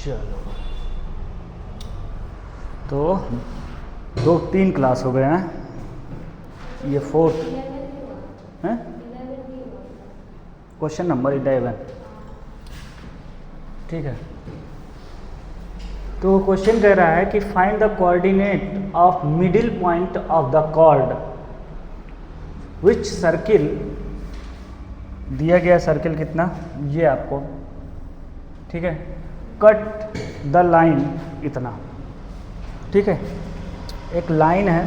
चलो, तो 2-3 क्लास हो गए हैं, ये 4th है, क्वेश्चन नंबर 11। ठीक है, तो क्वेश्चन कह रहा है कि find the coordinate of middle point of the chord which circle, दिया गया सर्किल कितना, ये आपको, ठीक है, कट द लाइन इतना, ठीक है, एक लाइन है,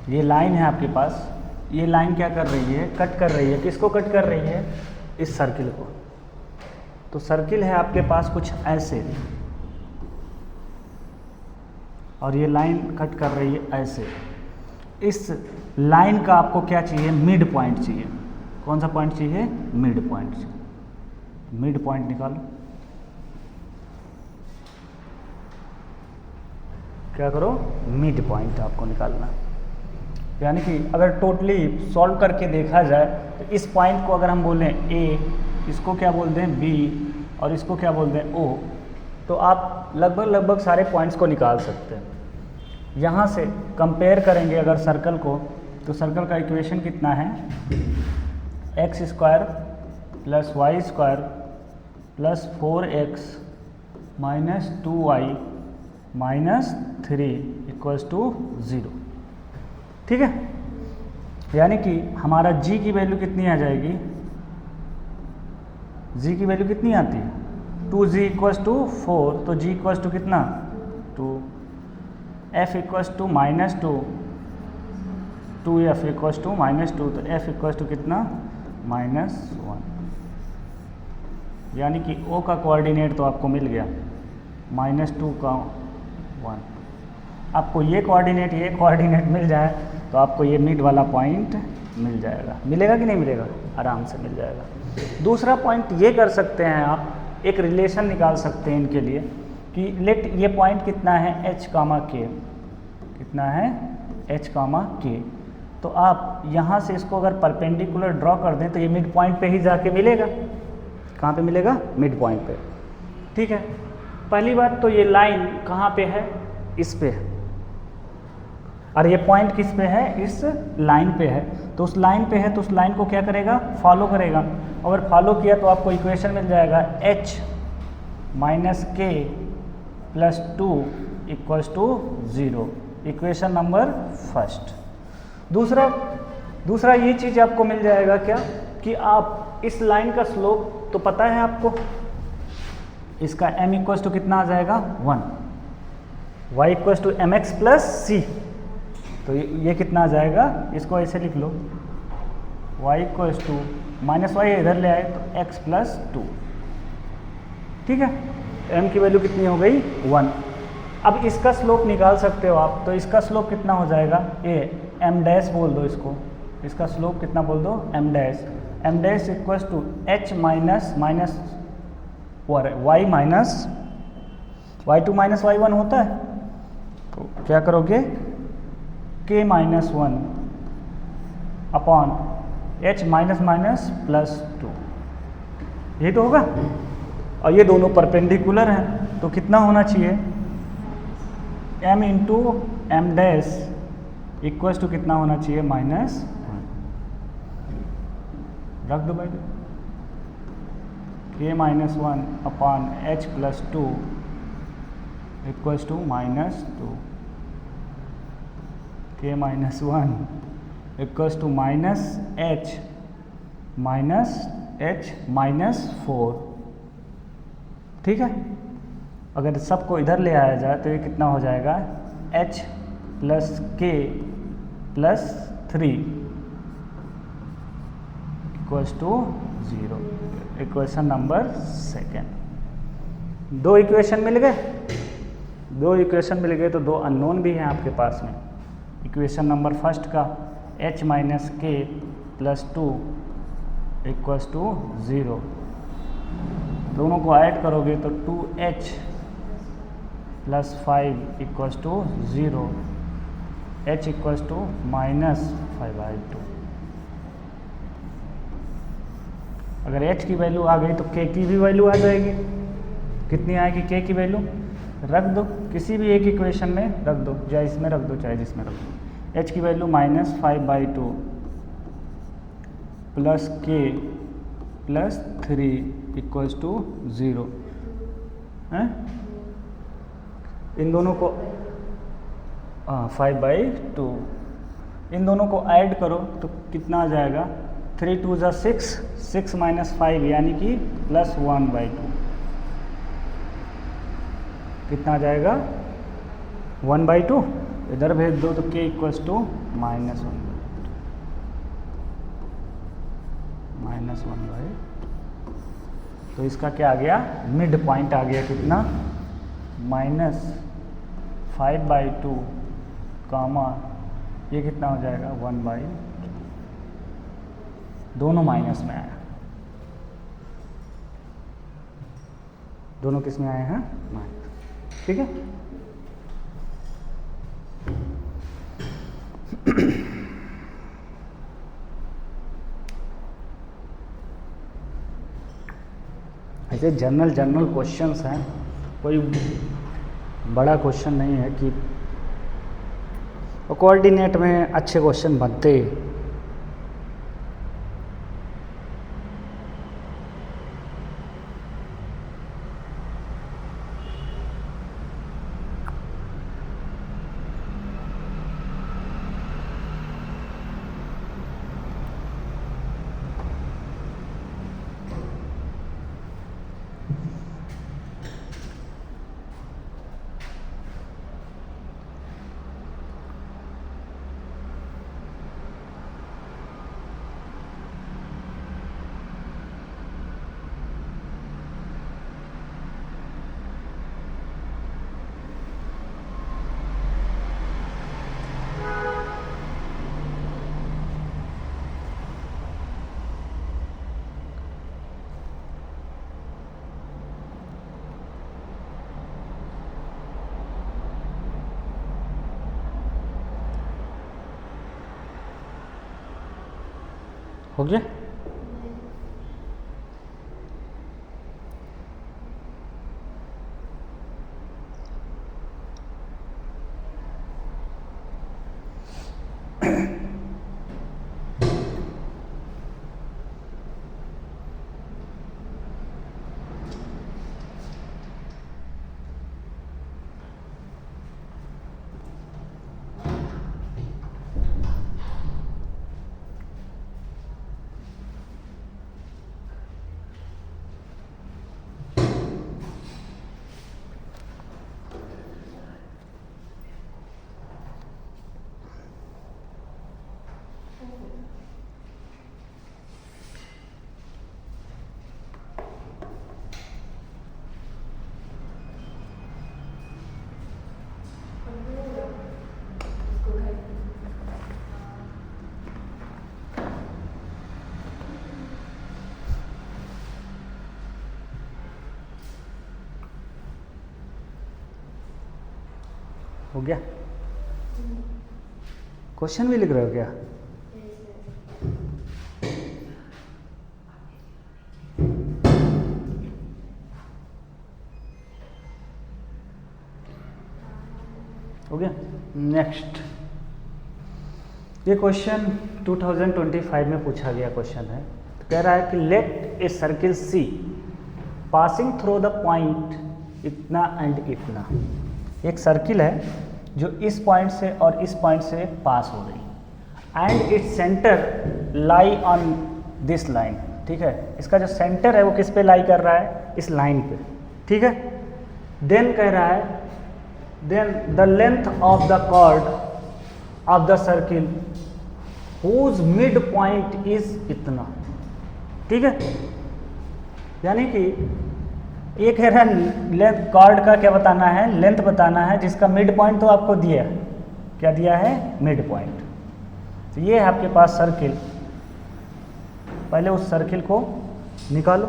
ये लाइन है आपके पास, ये लाइन क्या कर रही है, कट कर रही है, किसको कट कर रही है, इस सर्किल को। तो सर्किल है आपके पास कुछ ऐसे, और ये लाइन कट कर रही है ऐसे। इस लाइन का आपको क्या चाहिए, मिड पॉइंट चाहिए। कौन सा पॉइंट चाहिए, मिड पॉइंट चाहिए। मिड पॉइंट निकालो, क्या करो, मिड पॉइंट आपको निकालना। यानी कि अगर टोटली सॉल्व करके देखा जाए तो इस पॉइंट को अगर हम बोलें ए, इसको क्या बोलते हैं बी, और इसको क्या बोलते हैं ओ, तो आप लगभग सारे पॉइंट्स को निकाल सकते हैं। यहाँ से कंपेयर करेंगे अगर सर्कल को, तो सर्कल का इक्वेशन कितना है, x² + y² + 4x - 2y - 3 = 0। ठीक है, यानी कि हमारा g की वैल्यू कितनी आ जाएगी, g की वैल्यू कितनी आती है, 2g = 4, तो g = कितना 2, f = -2, 2f = -2, तो f = कितना -1। यानी कि o का कोऑर्डिनेट तो आपको मिल गया, -2 का 1। आपको ये कोऑर्डिनेट मिल जाए तो आपको ये मिड वाला पॉइंट मिल जाएगा। मिलेगा कि नहीं मिलेगा, आराम से मिल जाएगा। दूसरा पॉइंट ये कर सकते हैं आप, एक रिलेशन निकाल सकते हैं इनके लिए कि लेट ये पॉइंट कितना है h, k, कितना है h, k। तो आप यहाँ से इसको अगर परपेंडिकुलर ड्रॉ कर दें तो ये मिड पॉइंट पे ही जाके मिलेगा। कहाँ पे मिलेगा, मिड पॉइंट पे। ठीक है, पहली बात तो ये लाइन कहाँ पे है, इस पे है, और ये पॉइंट किस पे है, इस लाइन पे है। तो उस लाइन पे है तो उस लाइन को क्या करेगा, फॉलो करेगा। अगर फॉलो किया तो आपको इक्वेशन मिल जाएगा h - k + 2 = 0, equation number first. दूसरा ये चीज़ आपको मिल जाएगा क्या, कि आप इस लाइन का स्लोप तो पता है आपको, इसका m = कितना आ जाएगा 1, y = mx + c, तो ये कितना आ जाएगा, इसको ऐसे लिख लो, y = -y इधर ले आए तो x + 2। ठीक है, m की वैल्यू कितनी हो गई 1। अब इसका स्लोप निकाल सकते हो आप, तो इसका स्लोप कितना हो जाएगा, m' बोल दो इसको, इसका स्लोप कितना बोल दो, m' = h y - y2 - y1 होता है, तो क्या करोगे, k - 1 अपॉन h - +2, यही तो होगा। और ये दोनों परपेंडिकुलर हैं, तो कितना होना चाहिए, m × m' = कितना होना चाहिए, -1। रख दो भाई, k - 1 upon h + 2 = -2, k - 1 = -h - 4। ठीक है, अगर सबको इधर ले आया जाए तो ये कितना हो जाएगा, h + k + 3 = 0, equation number second. दो इक्वेशन मिल गए, तो दो अननोन भी हैं आपके पास में। इक्वेशन नंबर फर्स्ट का h - k + 2 = 0, दोनों को ऐड करोगे तो 2h + 5 = 0, h = -5/2। अगर h की वैल्यू आ गई तो k की भी वैल्यू आ जाएगी। कितनी आएगी k की वैल्यू? रख दो किसी भी एक इक्वेशन में रख दो, चाहे इसमें रख दो चाहे जिसमें रख दो। h की value -5/2 plus k plus 3 equals to 0 है। इन दोनों को 5/2, इन दोनों को ऐड करो तो कितना आ जाएगा? 3 2 ज़ा 6, 6 - 5 यानी कि +1/2। कितना आ जाएगा? 1/2। इधर भेज दो तो k इक्वल्स टू -1/2। तो इसका क्या आ गया? मिड पॉइंट आ गया। कितना? -5/2 कामा ये कितना हो जाएगा? 1/2। दोनों माइनस में आया, दोनों किस में आए हैं? माइनस। ठीक है। ऐसे जनरल क्वेश्चंस हैं, कोई बड़ा क्वेश्चन नहीं है कि कोऑर्डिनेट में अच्छे क्वेश्चन बनते। हो गया? हो गया? क्वेश्चन भी लिख रहे हो क्या? हो गया? नेक्स्ट, ये क्वेश्चन 2025 में पूछा गया क्वेश्चन है। तो कह रहा है कि let a circle C passing through the point इतना एंड इतना। एक सर्किल है जो इस पॉइंट से और इस पॉइंट से पास हो रही, and its centre lie on this line. ठीक है, इसका जो सेंटर है वो किस पे लाई कर रहा है? इस लाइन पे। ठीक है। देन कह रहा है then the length of the chord of the circle whose mid point is इतना। ठीक है, यानी कि ये कह रहा है लेंथ कॉर्ड का क्या बताना है? लेंथ बताना है, जिसका मिड पॉइंट तो आपको दिया है। क्या दिया है? Mid point. तो ये है आपके पास सर्किल। पहले उस सर्किल को निकालो।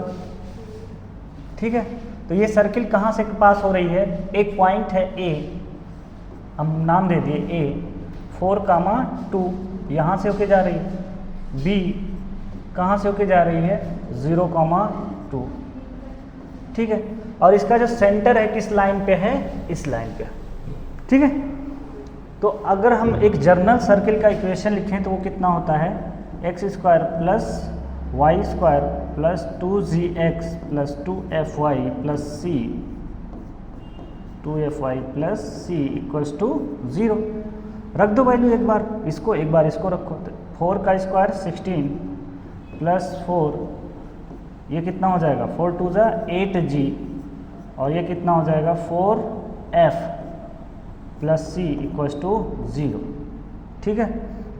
ठीक है, तो ये सर्किल कहाँ से पास हो रही है? एक पॉइंट है ए, हम नाम दे दिए ए, 4, 2 यहाँ से होके जा रही है, बी कहाँ से होके जा रही है 0,2, ठीक है। और इसका जो सेंटर है किस लाइन पे है, इस लाइन पे, ठीक है। तो अगर हम एक जर्नल सर्किल का इक्वेशन लिखें तो वो कितना होता है, x² plus y² plus 2gx plus 2fy plus c 2fy plus c equals to 0। रख दो वैल्यू एक बार इसको रखो। 4 का स्क्वायर 16 प्लस 4, ये कितना हो जाएगा 4 2 जा 8g, और ये कितना हो जाएगा 4f plus c equals to 0, ठीक है।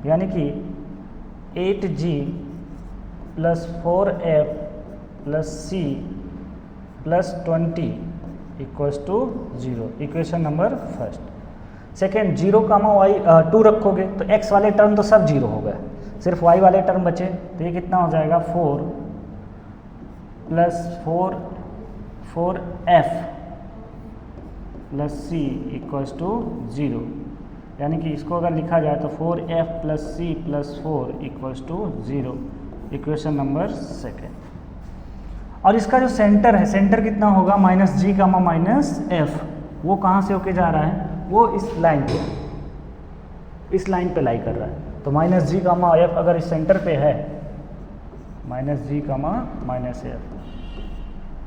यानी कि 8g plus 4f plus c plus 20 equals to 0, equation number first. Second 0,2 रखोगे तो x वाले टर्म तो सब 0 हो गए, सिर्फ y वाले टर्म बचे, तो ये कितना हो जाएगा 4 plus 4f plus c equals to 0। यानी कि इसको अगर लिखा जाए तो 4f plus c plus 4 equals to 0, equation number second. और इसका जो सेंटर है, सेंटर कितना होगा -g माइनस f, वो कहाँ से होके जा रहा है, वो इस लाइन पे लाई कर रहा है। तो -g f अगर इस सेंटर पे है, -g माइनस f,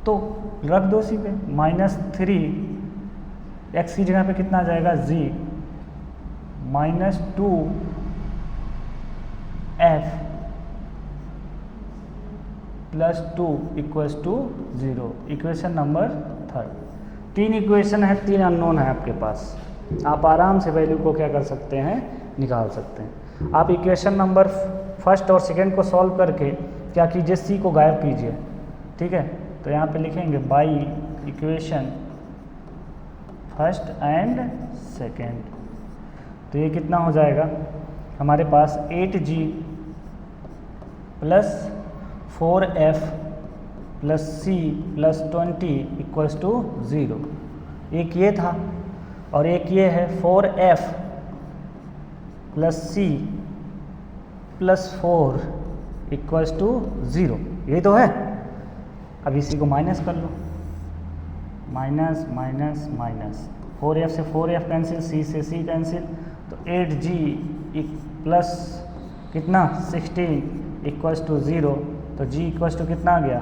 तो रख दो इसी पे, -3 x की जगह पे कितना आ जाएगा g -2f plus 2 equals to 0, equation number third. 3 equation है, 3 अननोन है आपके पास, आप आराम से वैल्यू को क्या कर सकते हैं, निकाल सकते हैं। आप इक्वेशन नंबर फर्स्ट और सेकंड को सॉल्व करके क्या कीजिए, सी को गायब कीजिए, ठीक है। तो यहाँ पे लिखेंगे by equation first and second, तो ये कितना हो जाएगा हमारे पास 8g plus 4f plus c plus 20 equals to 0। एक ये था और एक ये है 4f plus c plus 4 equals to 0, ये तो है। अब इसी को माइनस कर लो, माइनस माइनस माइनस, 4f से 4f कैंसिल, c से c कैंसिल, तो 8g प्लस कितना 16 इक्वल्स टू 0, तो g इक्वल्स टू कितना आ गया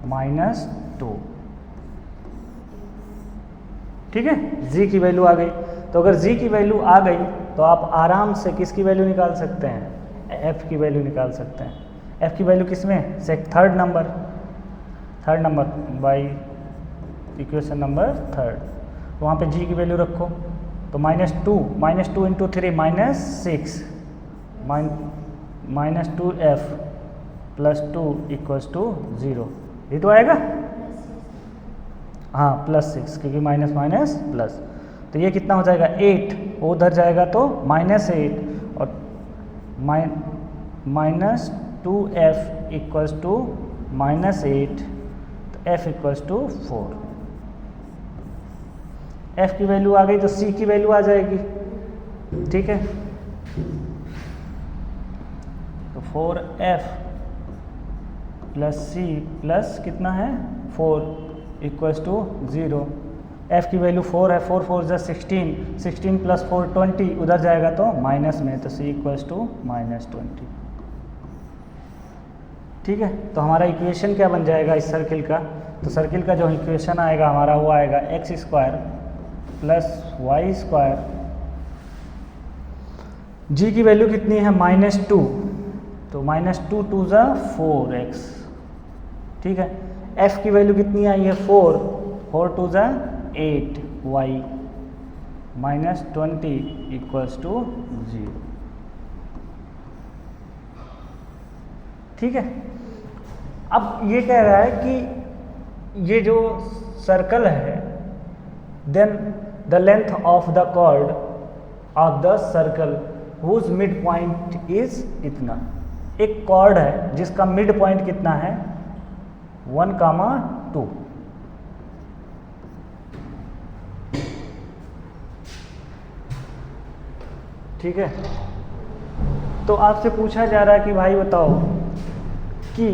-2, ठीक है। g की वैल्यू आ गई, तो अगर g की वैल्यू आ गई तो आप आराम से किसकी वैल्यू निकाल सकते हैं, f की वैल्यू निकाल सकते हैं। f की वैल्यू किसमें, third number by equation number third, तो वहाँ पे g की वैल्यू रखो, तो -2 into 3 -6 -2f plus 2 equals to 0, ये तो आएगा, हाँ +6, क्योंकि माइनस माइनस प्लस, तो ये कितना हो जाएगा 8, वो उधर जाएगा तो -8 और -2f इक्वल्स टू -8, तो f इक्वल्स टू 4। f की वैल्यू आ गई तो c की वैल्यू आ जाएगी, ठीक है। तो 4f प्लस c प्लस कितना है 4 इक्वल्स टू 0। f की वैल्यू 4 है, 4 4 जा 16, 16 प्लस 4 20, उधर जाएगा तो माइनस में, तो c इक्वल्स टू -20, ठीक है। तो हमारा इक्वेशन क्या बन जाएगा इस सर्किल का, तो सर्किल का जो इक्वेशन आएगा हमारा वो आएगा x² प्लस y², g की वैल्यू कितनी है -2, तो -2 2 जा 4x, ठीक है। f की वैल्यू कितनी आई है 4 2 जा 8y -20 इक्वल्स टू 0, ठीक है। अब ये कह रहा है कि ये जो सर्कल है, then the length of the chord of the circle whose mid point is इतना। एक कॉर्ड है जिसका मिड पॉइंट कितना है 1,2, ठीक है। तो आपसे पूछा जा रहा है कि भाई बताओ कि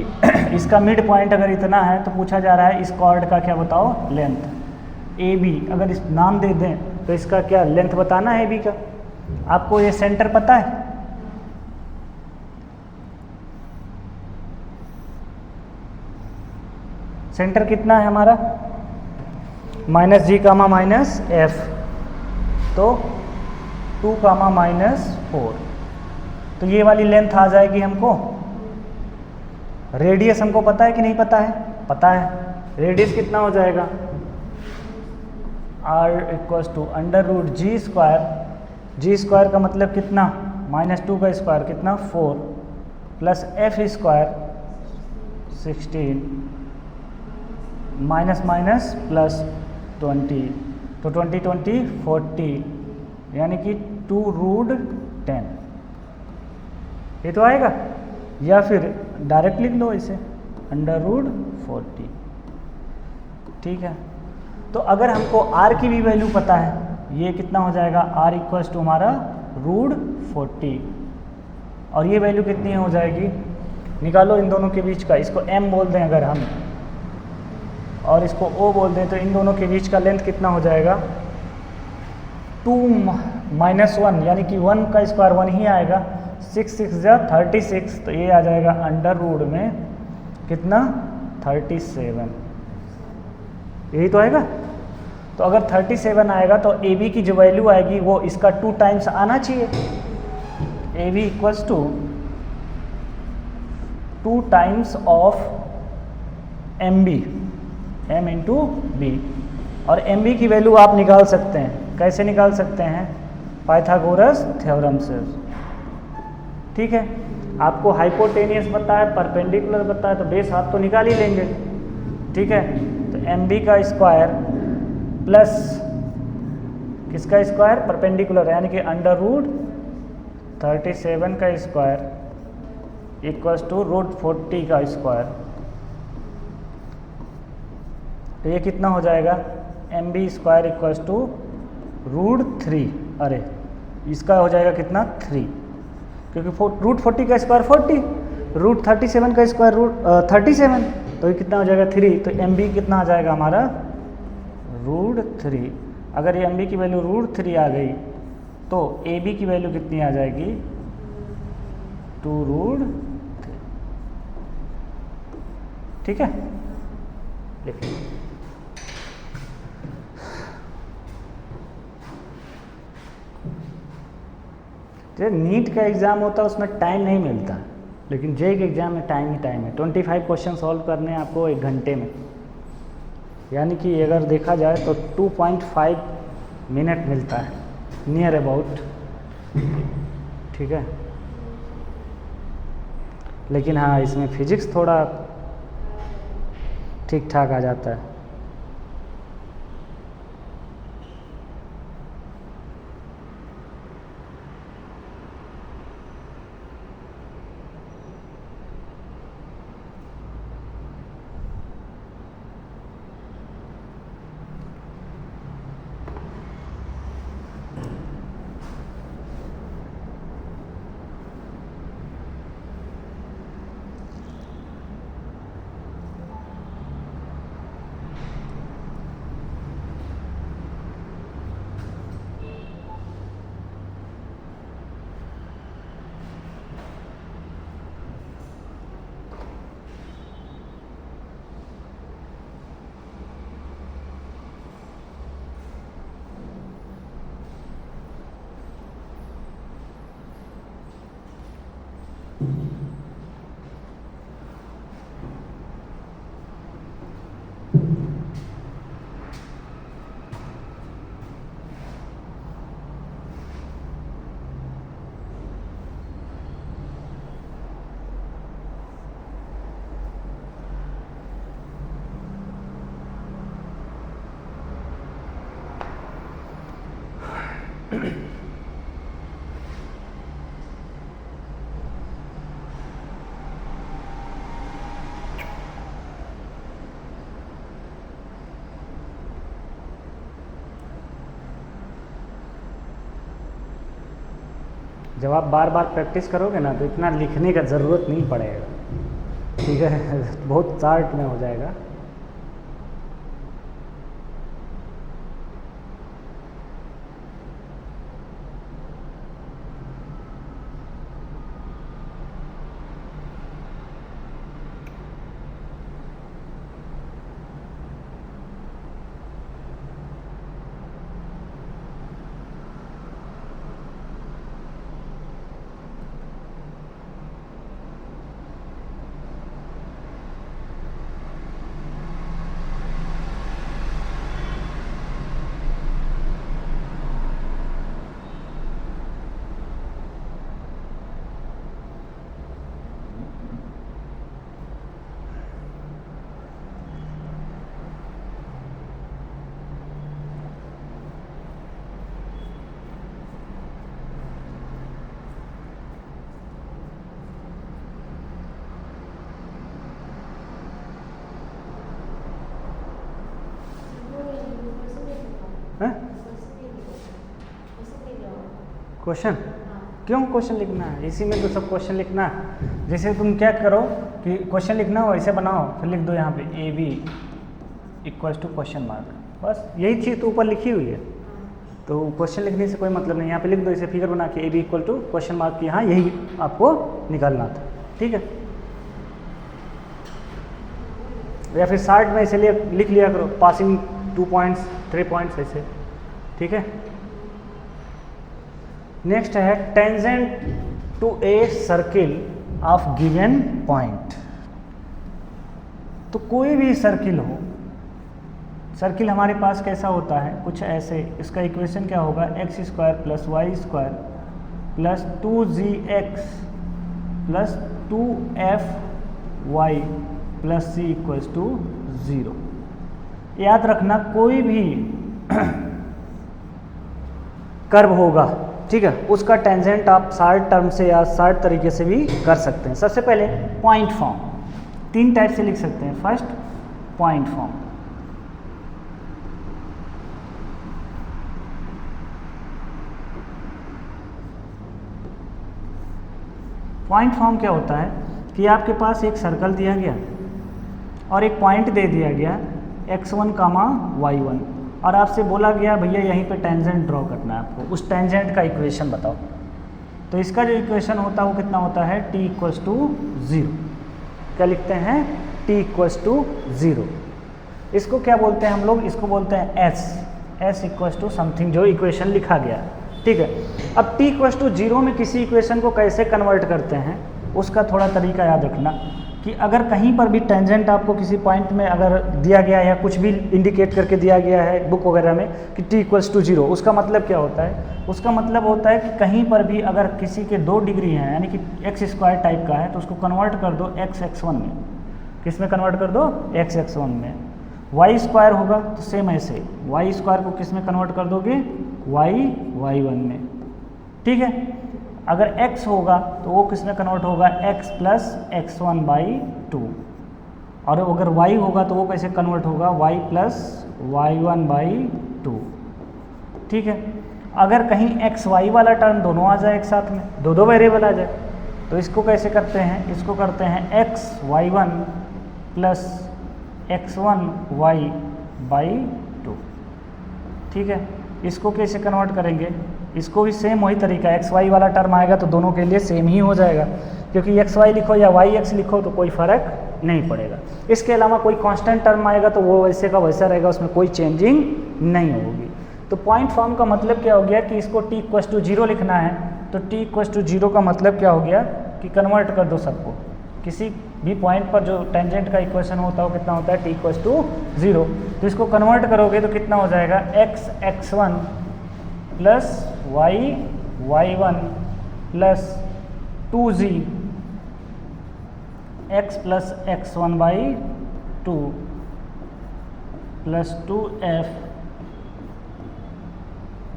इसका मिड पॉइंट अगर इतना है तो पूछा जा रहा है इस कॉर्ड का क्या बताओ लेंथ ए बी। अगर इस नाम दे दें तो इसका क्या लेंथ बताना है ए बी का। आपको ये सेंटर पता है? सेंटर कितना है हमारा? माइनस जी कामा माइनस एफ, तो 2 कामा माइनस 4। तो ये वाली लेंथ आ जाएगी हमको। रेडियस हमको पता है कि नहीं पता है? पता है। रेडियस कितना हो जाएगा? r equals to under root g square. G square का मतलब कितना? -2 का स्क्वायर कितना? 4 plus f square 16 minus minus plus 20, तो 20 20 40 यानी कि 2 रूट 10। ये तो आएगा। या फिर डायरेक्ट लिख लो इसे अंडर रूट 40। ठीक है। तो अगर हमको r की भी वैल्यू पता है, ये कितना हो जाएगा? r इक्वल्स टू हमारा रूट 40, और ये वैल्यू कितनी हो जाएगी? निकालो इन दोनों के बीच का। इसको m बोल दें अगर हम, और इसको o बोल दें, तो इन दोनों के बीच का लेंथ कितना हो जाएगा? 2 माइनस 1 यानी कि 1 का स्क्वायर 1 ही आएगा। 6 6 जा 36, तो ये आ जाएगा अंडर रूट में कितना? 37। यही तो आएगा। तो अगर 37 आएगा तो ए बी की जो वैल्यू आएगी वो इसका 2 टाइम्स आना चाहिए। A B equals to 2 times of M B, M into B. और एम बी की वैल्यू आप निकाल सकते हैं। कैसे निकाल सकते हैं? पाइथागोरस थ्योरम से। ठीक है। आपको हाइपोटेनियस पता है, परपेंडिकुलर पता है, तो बेस हाथ तो निकाल ही लेंगे। ठीक है। तो एम बी का स्क्वायर प्लस किसका स्क्वायर? परपेंडिकुलर, यानी कि अंडर रूट 37 का स्क्वायर इक्वल्स टू रूट 40 का स्क्वायर। तो ये कितना हो जाएगा? M B square equals to root 3। अरे इसका हो जाएगा कितना? 3, क्योंकि रूट 40 का स्क्वायर 40, रूट 37 का स्क्वायर रूट 37, तो ये कितना हो जाएगा? 3। तो एम बी कितना आ जाएगा हमारा? रूट 3। अगर ये एम बी की वैल्यू रूट 3 आ गई तो ए बी की वैल्यू कितनी आ जाएगी? 2 रूट 3। ठीक है। लिखिए। जो नीट का एग्ज़ाम होता है उसमें टाइम नहीं मिलता, लेकिन जे के एग्ज़ाम में टाइम ही टाइम है। 25 क्वेश्चन सॉल्व करने हैं आपको 1 घंटे में, यानी कि अगर देखा जाए तो 2.5 मिनट मिलता है नियर अबाउट। ठीक है। लेकिन हाँ, इसमें फिजिक्स थोड़ा ठीक ठाक आ जाता है। जब आप बार बार प्रैक्टिस करोगे ना तो इतना लिखने का ज़रूरत नहीं पड़ेगा। ठीक है, बहुत शार्ट में हो जाएगा। क्वेश्चन क्यों क्वेश्चन लिखना है? इसी में तो सब क्वेश्चन लिखना है। जैसे तुम क्या करो कि क्वेश्चन लिखना हो ऐसे बनाओ, फिर लिख दो यहाँ पे A B equals to question mark, बस यही चीज़ तो ऊपर लिखी हुई है। तो क्वेश्चन लिखने से कोई मतलब नहीं, यहाँ पे लिख दो इसे फिगर बना के A B equal to question mark की, यहाँ यही आपको निकालना था। ठीक है, या फिर शार्ट में इसे लिख लिया करो, पासिंग 2 पॉइंट्स 3 पॉइंट्स ऐसे। ठीक है, नेक्स्ट है tangent to a circle of given point. तो कोई भी सर्किल हो, सर्किल हमारे पास कैसा होता है, कुछ ऐसे, इसका इक्वेशन क्या होगा, x square plus y square plus 2gx plus 2fy plus c equals to 0। याद रखना कोई भी कर्व होगा, ठीक है, उसका टेंजेंट आप शार्ट टर्म से या शार्ट तरीके से भी कर सकते हैं। सबसे पहले पॉइंट फॉर्म 3 टाइप से लिख सकते हैं। First point form, point form क्या होता है कि आपके पास एक सर्कल दिया गया और एक पॉइंट दे दिया गया x1, y1, और आपसे बोला गया भैया यहीं पे टेंजेंट ड्रॉ करना है आपको, उस टेंजेंट का इक्वेशन बताओ। तो इसका जो इक्वेशन होता है वो कितना होता है, t इक्वल्स टू 0। क्या लिखते हैं, t इक्वल्स टू 0। इसको क्या बोलते हैं हम लोग, इसको बोलते हैं s इक्वल्स टू समथिंग, जो इक्वेशन लिखा गया। ठीक है, अब t इक्वल्स टू 0 में किसी इक्वेशन को कैसे कन्वर्ट करते हैं उसका थोड़ा तरीका याद रखना कि अगर कहीं पर भी टेंजेंट आपको किसी पॉइंट में अगर दिया गया है या कुछ भी इंडिकेट करके दिया गया है बुक वगैरह में कि t इक्वल्स टू 0, उसका मतलब क्या होता है, उसका मतलब होता है कि कहीं पर भी अगर किसी के 2 डिग्री हैं यानी कि एक्स स्क्वायर टाइप का है तो उसको कन्वर्ट कर दो x1 में। किस में कन्वर्ट कर दो, x1 में। वाई स्क्वायर होगा तो सेम ऐसे, वाई स्क्वायर को किस में कन्वर्ट कर दोगे, y1 में। ठीक है, अगर x होगा तो वो किस में कन्वर्ट होगा, x प्लस x1/2, और अगर y होगा तो वो कैसे कन्वर्ट होगा, y प्लस y1/2। ठीक है, अगर कहीं x y वाला टर्म दोनों आ जाए एक साथ में, दो वेरिएबल आ जाए, तो इसको कैसे करते हैं, इसको करते हैं x y1 प्लस x1y/2। ठीक है, इसको कैसे कन्वर्ट करेंगे, इसको भी सेम वही तरीका है, एक्स वाई वाला टर्म आएगा तो दोनों के लिए सेम ही हो जाएगा, क्योंकि एक्स वाई लिखो या वाई एक्स लिखो तो कोई फ़र्क नहीं पड़ेगा। इसके अलावा कोई कांस्टेंट टर्म आएगा तो वो वैसे का वैसा रहेगा, उसमें कोई चेंजिंग नहीं होगी। तो पॉइंट फॉर्म का मतलब क्या हो गया कि इसको t इक्वल्स टू 0 लिखना है, तो t इक्वल्स टू 0 का मतलब क्या हो गया कि कन्वर्ट कर दो सबको, किसी भी पॉइंट पर जो टेंजेंट का इक्वेशन होता है वो कितना होता है, t इक्वल्स टू 0। तो इसको कन्वर्ट करोगे तो कितना हो जाएगा, x1 plus y1 plus 2g x plus x1/2 plus 2f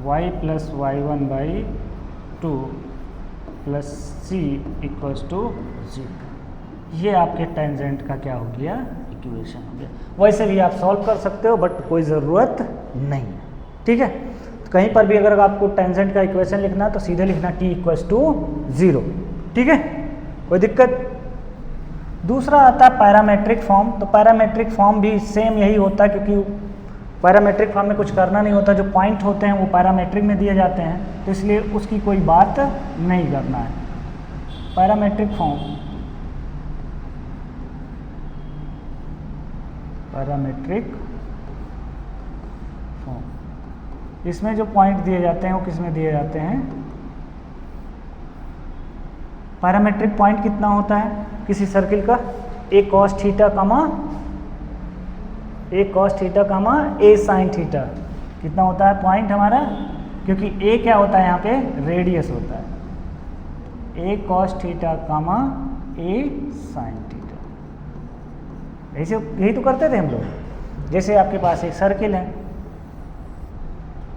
y plus y1/2 plus c equals to 0। ये आपके टेंजेंट का क्या हो गया, इक्वेशन हो गया। वैसे भी आप सॉल्व कर सकते हो बट कोई ज़रूरत नहीं है। ठीक है, तो कहीं पर भी अगर आपको टेंजेंट का इक्वेशन लिखना है तो सीधे लिखना t इक्वल्स टू 0। ठीक है, कोई दिक्कत। दूसरा आता है पैरामेट्रिक फॉर्म। तो पैरामेट्रिक फॉर्म भी सेम यही होता है, क्योंकि पैरामेट्रिक फॉर्म में कुछ करना नहीं होता, जो पॉइंट होते हैं वो पैरामेट्रिक में दिए जाते हैं, तो इसलिए उसकी कोई बात नहीं करना है। पैरामेट्रिक फॉर्म, पैरामेट्रिक फॉर्म, इसमें जो पॉइंट दिए जाते हैं वो किस में दिए जाते हैं? पैरामेट्रिक पॉइंट कितना होता है किसी सर्किल का? a cos theta comma a sin theta. कितना होता है पॉइंट हमारा? क्योंकि a क्या होता है यहाँ पे? रेडियस होता है। a cos theta comma a sin theta. ऐसे यही तो करते थे हम लोग। जैसे आपके पास एक सर्किल है,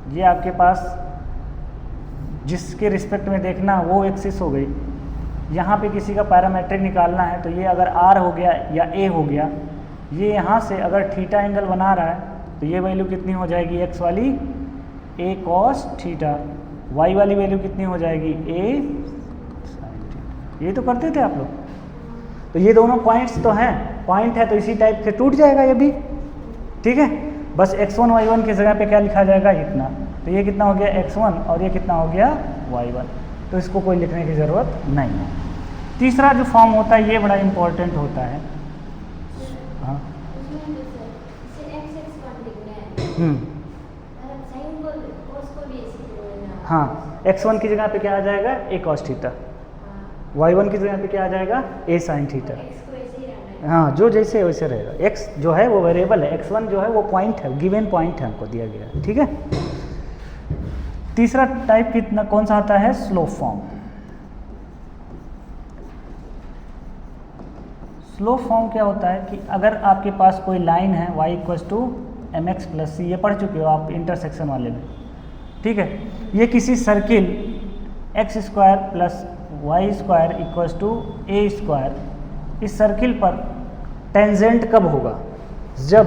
ये आपके पास जिसके रिस्पेक्ट में देखना वो एक्सिस हो गई, यहाँ पे किसी का पैरामेट्रिक निकालना है, तो ये अगर r हो गया या a हो गया, ये यहाँ से अगर थीटा एंगल बना रहा है तो ये वैल्यू कितनी हो जाएगी? x वाली a cos थीटा, y वाली वैल्यू कितनी हो जाएगी? a sin theta. ये तो करते थे आप लोग। तो ये दोनों पॉइंट्स तो हैं, पॉइंट है तो इसी टाइप से टूट जाएगा ये भी, ठीक है। बस x1 y1 की जगह पे क्या लिखा जाएगा? इतना। तो ये कितना हो गया? x1 और ये कितना हो गया? y1। तो इसको कोई लिखने की ज़रूरत नहीं है। तीसरा जो फॉर्म होता है ये बड़ा इम्पोर्टेंट होता है। हाँ हाँ, x1 की जगह पे क्या आ जाएगा? a cos थीटा, y1 की जगह पे क्या आ जाएगा? a sin theta. हाँ, जो जैसे वैसे रहेगा। x जो है वो वेरिएबल है, x1 जो है वो पॉइंट है, गिवन पॉइंट है, हमको दिया गया है, ठीक है। तीसरा टाइप कितना कौन सा आता है? Slope form. स्लोप फॉर्म क्या होता है कि अगर आपके पास कोई लाइन है y = mx + c, ये पढ़ चुके हो आप इंटरसेक्शन वाले में, ठीक है। ये किसी सर्किल x² + y² = a², इस सर्किल पर टेंजेंट कब होगा? जब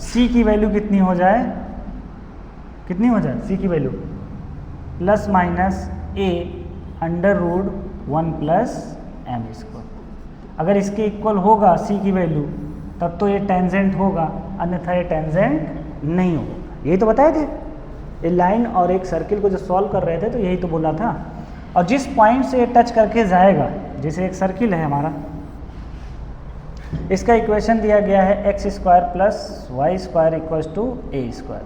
c की वैल्यू कितनी हो जाए? कितनी हो जाए c की वैल्यू? ± a √1 + m²। अगर इसके इक्वल होगा c की वैल्यू तब तो ये टेंजेंट होगा, अन्यथा ये टेंजेंट नहीं होगा। यही तो बताए थे। ये लाइन और एक सर्किल को जो सॉल्व कर रहे थे तो यही तो बोला था। और जिस पॉइंट से ये टच करके जाएगा, जैसे एक सर्किल है हमारा, इसका इक्वेशन दिया गया है x² + y² = a²,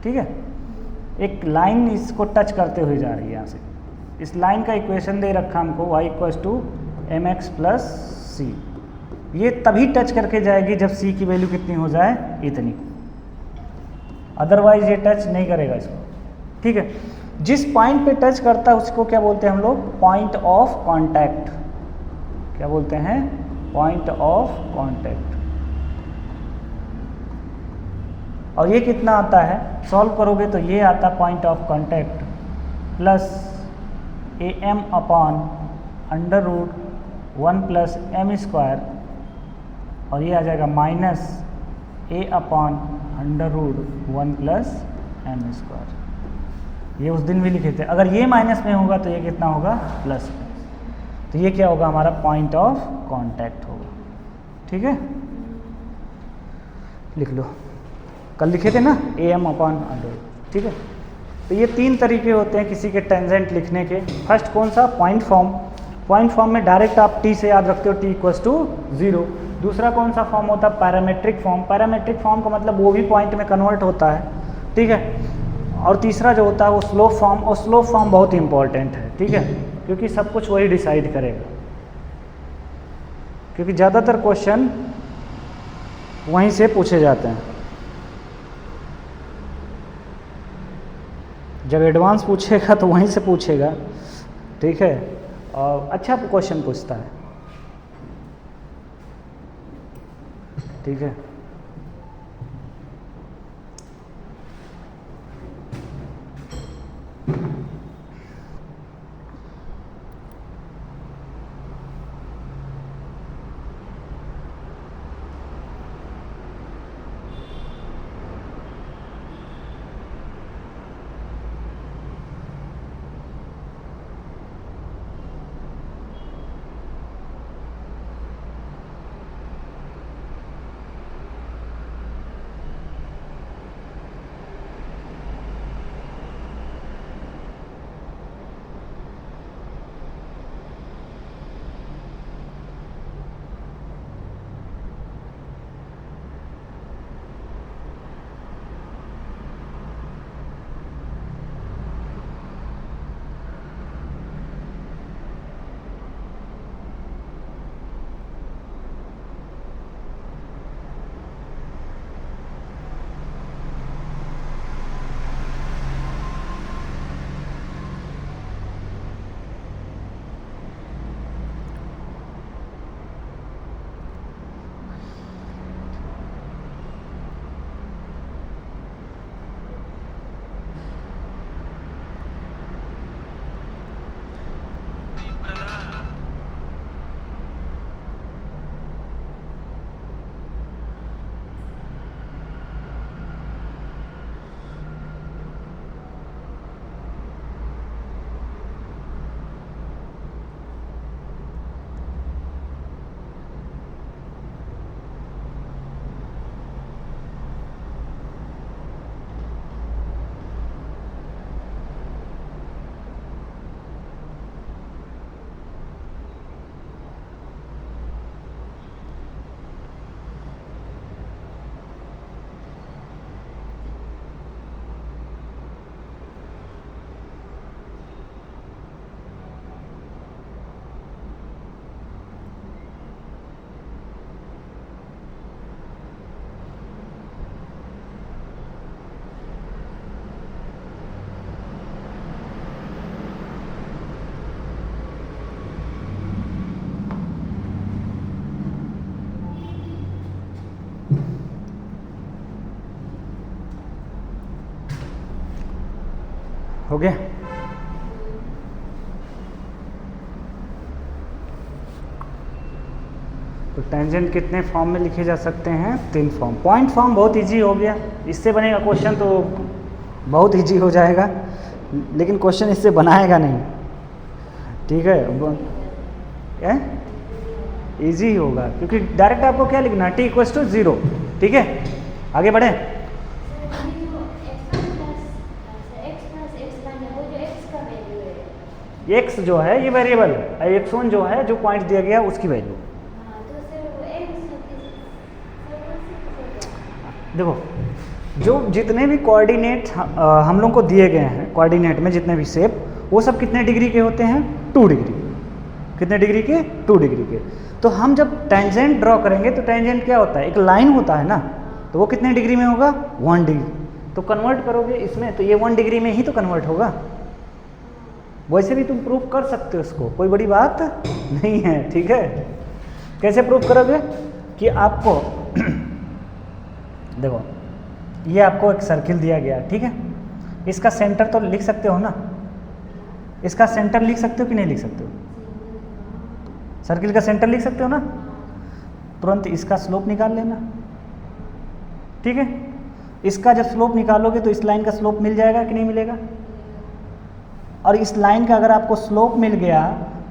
ठीक है। एक लाइन इसको टच करते हुए जा रही है यहाँ से, इस लाइन का इक्वेशन दे रखा हमको y = mx + c। ये तभी टच करके जाएगी जब c की वैल्यू कितनी हो जाए? इतनी, अदरवाइज ये टच नहीं करेगा इसको, ठीक है। जिस पॉइंट पे टच करता है उसको क्या बोलते हैं हम लोग? Point of contact. क्या बोलते हैं? Point of contact. और ये कितना आता है? सॉल्व करोगे तो ये आता है point of contact plus am/√1 + m², और ये आ जाएगा माइनस a/√1 + m²। ये उस दिन भी लिखे थे। अगर ये माइनस में होगा तो ये कितना होगा? प्लस में। तो ये क्या होगा? हमारा पॉइंट ऑफ कांटेक्ट होगा, ठीक है। लिख लो, कल लिखे थे ना am/√, ठीक है। तो ये तीन तरीके होते हैं किसी के टेंजेंट लिखने के। फर्स्ट कौन सा? Point form. पॉइंट फॉर्म में डायरेक्ट आप t से याद रखते हो, t = 0। दूसरा कौन सा फॉर्म होता है? Parametric form. पैरामेट्रिक फॉर्म का मतलब वो भी पॉइंट में कन्वर्ट होता है, ठीक है। और तीसरा जो होता है वो स्लोप फॉर्म। और स्लोप फॉर्म बहुत इंपॉर्टेंट है, ठीक है, क्योंकि सब कुछ वही डिसाइड करेगा, क्योंकि ज़्यादातर क्वेश्चन वहीं से पूछे जाते हैं। जब एडवांस पूछेगा तो वहीं से पूछेगा, ठीक है, और अच्छा क्वेश्चन पूछता है, ठीक है। हो गया। तो टेंजेंट कितने फॉर्म में लिखे जा सकते हैं? 3 फॉर्म। पॉइंट फॉर्म बहुत इजी हो गया, इससे बनेगा क्वेश्चन तो बहुत इजी हो जाएगा, लेकिन क्वेश्चन इससे बनाएगा नहीं, ठीक है। इजी होगा क्योंकि डायरेक्ट आपको क्या लिखना है, t=0, ठीक है। आगे बढ़े। x जो है ये वेरिएबल है, x1 जो है जो पॉइंट दिया गया उसकी वैल्यू। देखो जो जितने भी कोऑर्डिनेट हम लोग को दिए गए हैं, कोऑर्डिनेट में जितने भी शेप, वो सब कितने डिग्री के होते हैं? 2 डिग्री। कितने डिग्री के? 2 डिग्री के। तो हम जब टेंजेंट ड्रॉ करेंगे तो टेंजेंट क्या होता है? एक लाइन होता है ना, तो वो कितने डिग्री में होगा? 1 डिग्री। तो कन्वर्ट करोगे इसमें तो ये 1 डिग्री में ही तो कन्वर्ट होगा। वैसे भी तुम प्रूफ कर सकते हो उसको, कोई बड़ी बात नहीं है, ठीक है। कैसे प्रूफ करोगे कि आपको देखो ये आपको एक सर्किल दिया गया, ठीक है। इसका सेंटर तो लिख सकते हो ना, इसका सेंटर लिख सकते हो कि नहीं लिख सकते हो? सर्किल का सेंटर लिख सकते हो ना। तुरंत इसका स्लोप निकाल लेना, ठीक है। इसका जब स्लोप निकालोगे तो इस लाइन का स्लोप मिल जाएगा कि नहीं मिलेगा? और इस लाइन का अगर आपको स्लोप मिल गया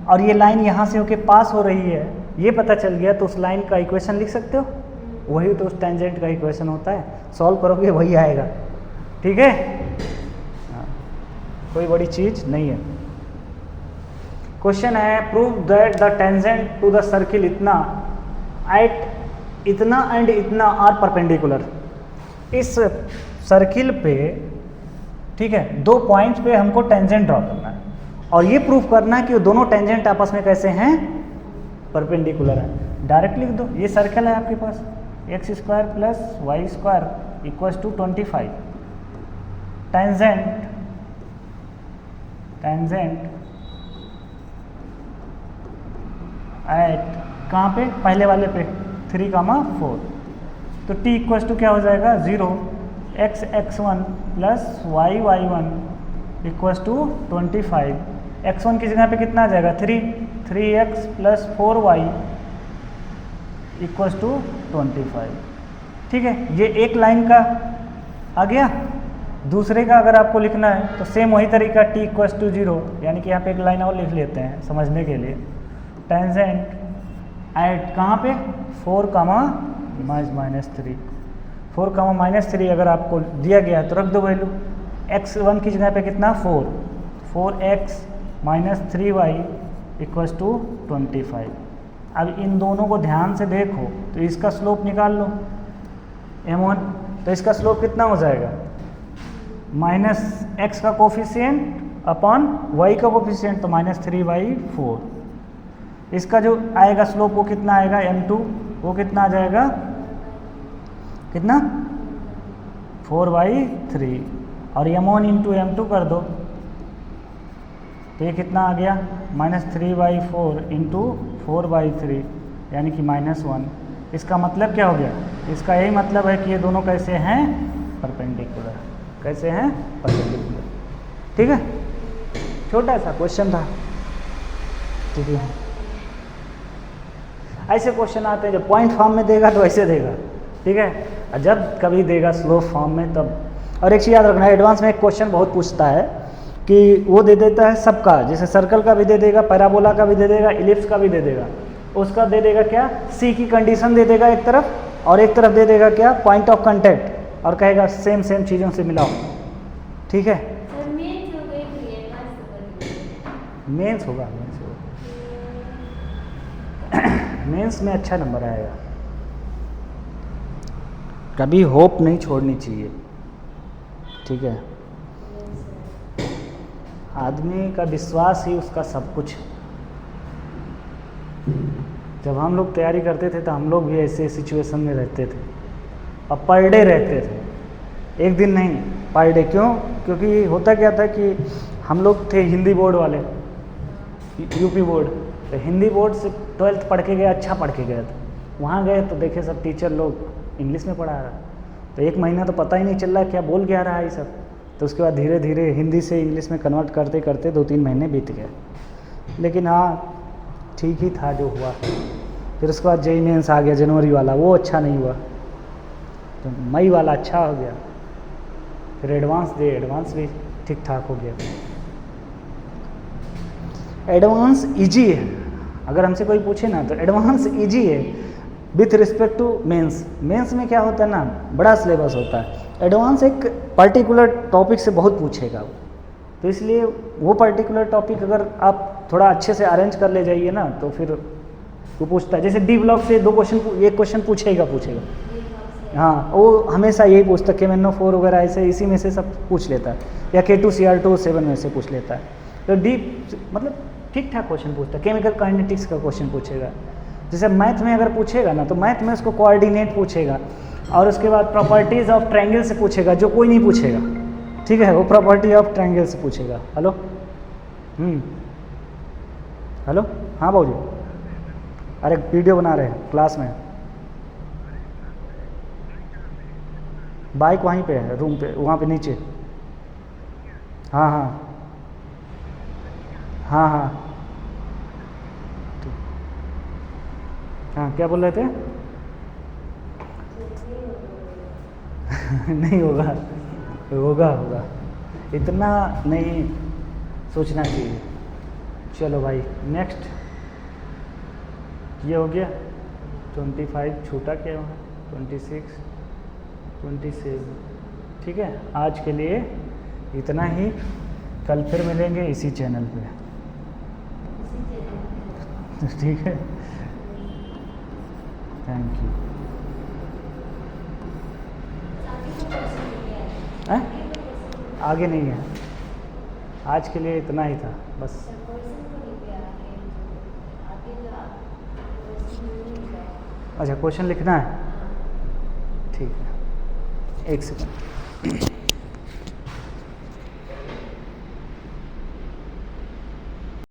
और ये लाइन यहाँ से होके पास हो रही है, ये पता चल गया, तो उस लाइन का इक्वेशन लिख सकते हो। वही तो उस टेंजेंट का इक्वेशन होता है, सॉल्व करोगे वही आएगा, ठीक है। कोई बड़ी चीज नहीं है। क्वेश्चन है prove that the tangent to the circle इतना एट इतना एंड इतना आर परपेंडिकुलर। इस सर्किल पे, ठीक है, 2 पॉइंट्स पे हमको टेंजेंट ड्रॉ करना है और ये प्रूफ करना है कि वो दोनों टेंजेंट आपस में कैसे हैं? परपेंडिकुलर है। डायरेक्ट लिख दो, ये सर्कल है आपके पास, x² + y² = 25। टेंजेंट एट कहाँ पे? पहले वाले पे 3, 4। तो t = क्या हो जाएगा? 0। x1 + y1 = 25। x1 की जगह पे कितना आ जाएगा? 3x + 4y = 25, ठीक है। ये एक लाइन का आ गया। दूसरे का अगर आपको लिखना है तो सेम वही तरीका, t = 0, यानी कि यहाँ पे एक लाइन और लिख लेते हैं समझने के लिए। टेंजेंट एट कहाँ पे? 4, -3। 4, -3 अगर आपको दिया गया है तो रख दो वैल्यू। x1 की जगह पे कितना? 4x - 3y = 25। अब इन दोनों को ध्यान से देखो तो इसका स्लोप निकाल लो m1, तो इसका स्लोप कितना हो जाएगा? -x का कोफिशिएंट अपॉन y का कोफिशिएंट, तो -3/4। इसका जो आएगा स्लोप वो कितना आएगा? m2, वो कितना आ जाएगा? कितना? 4/3। और m1 × m2 कर दो तो ये कितना आ गया? -3/4 × 4/3, यानी कि -1। इसका मतलब क्या हो गया? इसका यही मतलब है कि ये दोनों कैसे हैं? परपेंडिकुलर। कैसे हैं? परपेंडिकुलर, ठीक है। छोटा सा क्वेश्चन था, ठीक है। ऐसे क्वेश्चन आते हैं जब पॉइंट फॉर्म में देगा तो ऐसे देगा, ठीक है। और जब कभी देगा स्लोप फॉर्म में तब। और एक चीज़ याद रखना, एडवांस में एक क्वेश्चन बहुत पूछता है कि वो दे देता है सबका, जैसे सर्कल का भी दे देगा, पैराबोला का भी दे देगा, इलिप्स का भी दे देगा। उसका दे देगा क्या? सी की कंडीशन दे देगा एक तरफ, और एक तरफ दे देगा क्या? पॉइंट ऑफ कांटेक्ट, और कहेगा सेम चीज़ों से मिलाओ, ठीक है। मेंस होगा, मेंस में अच्छा नंबर आएगा। कभी होप नहीं छोड़नी चाहिए, ठीक है। आदमी का विश्वास ही उसका सब कुछ। जब हम लोग तैयारी करते थे तो हम लोग भी ऐसे सिचुएशन में रहते थे और पर डे रहते थे, एक दिन नहीं, पर डे। क्यों? क्योंकि होता क्या था कि हम लोग थे हिंदी बोर्ड वाले, यूपी बोर्ड, तो हिंदी बोर्ड से 12th पढ़ के गए, अच्छा पढ़ के गए थे। वहाँ गए तो देखे सब टीचर लोग इंग्लिश में पढ़ा रहा, तो 1 महीना तो पता ही नहीं चल रहा क्या बोल क्या रहा है ये सब। तो उसके बाद धीरे धीरे हिंदी से इंग्लिश में कन्वर्ट करते करते 2-3 महीने बीत गए। लेकिन हाँ ठीक ही था जो हुआ। फिर उसके बाद जेईई मेंस आ गया जनवरी वाला, वो अच्छा नहीं हुआ, तो मई वाला अच्छा हो गया। फिर एडवांस भी ठीक ठाक हो गया। एडवांस इजी है, अगर हमसे कोई पूछे ना तो एडवांस इजी है with respect to mains. Mains में क्या होता है ना, बड़ा सिलेबस होता है। एडवांस एक पर्टिकुलर टॉपिक से बहुत पूछेगा वो, तो इसलिए वो पर्टिकुलर टॉपिक अगर आप थोड़ा अच्छे से अरेंज कर ले जाइए ना तो फिर वो पूछता है। जैसे डी ब्लॉक से 2 क्वेश्चन, एक क्वेश्चन पूछेगा। हाँ, वो हमेशा यही पूछता है, KMNO4 वगैरह ऐसे इसी में से सब पूछ लेता है, या K2CR2 7 में से पूछ लेता है। तो डी मतलब ठीक ठाक क्वेश्चन पूछता है। केमिकल काइनेटिक्स का क्वेश्चन पूछेगा। जैसे मैथ में अगर पूछेगा ना तो मैथ में उसको कोऑर्डिनेट पूछेगा, और उसके बाद प्रॉपर्टीज़ ऑफ ट्रायंगल से पूछेगा, जो कोई नहीं पूछेगा, ठीक है, वो प्रॉपर्टी ऑफ ट्रायंगल से पूछेगा। हेलो हेलो, हाँ भाऊ जी, अरे वीडियो बना रहे हैं क्लास में। बाइक वहीं पे है, रूम पे, वहाँ पे नीचे। हाँ हाँ हाँ हाँ ठीक। हाँ क्या बोल रहे थे? नहीं होगा, होगा, इतना नहीं सोचना चाहिए। चलो भाई नेक्स्ट, ये हो गया 25, छूटा क्या वहाँ 26, 27। ठीक है, आज के लिए इतना ही। कल फिर मिलेंगे इसी चैनल पे। ठीक है, थैंक यू। आगे नहीं है, आज के लिए इतना ही था बस। अच्छा, क्वेश्चन लिखना है, ठीक है, 1 सेकंड।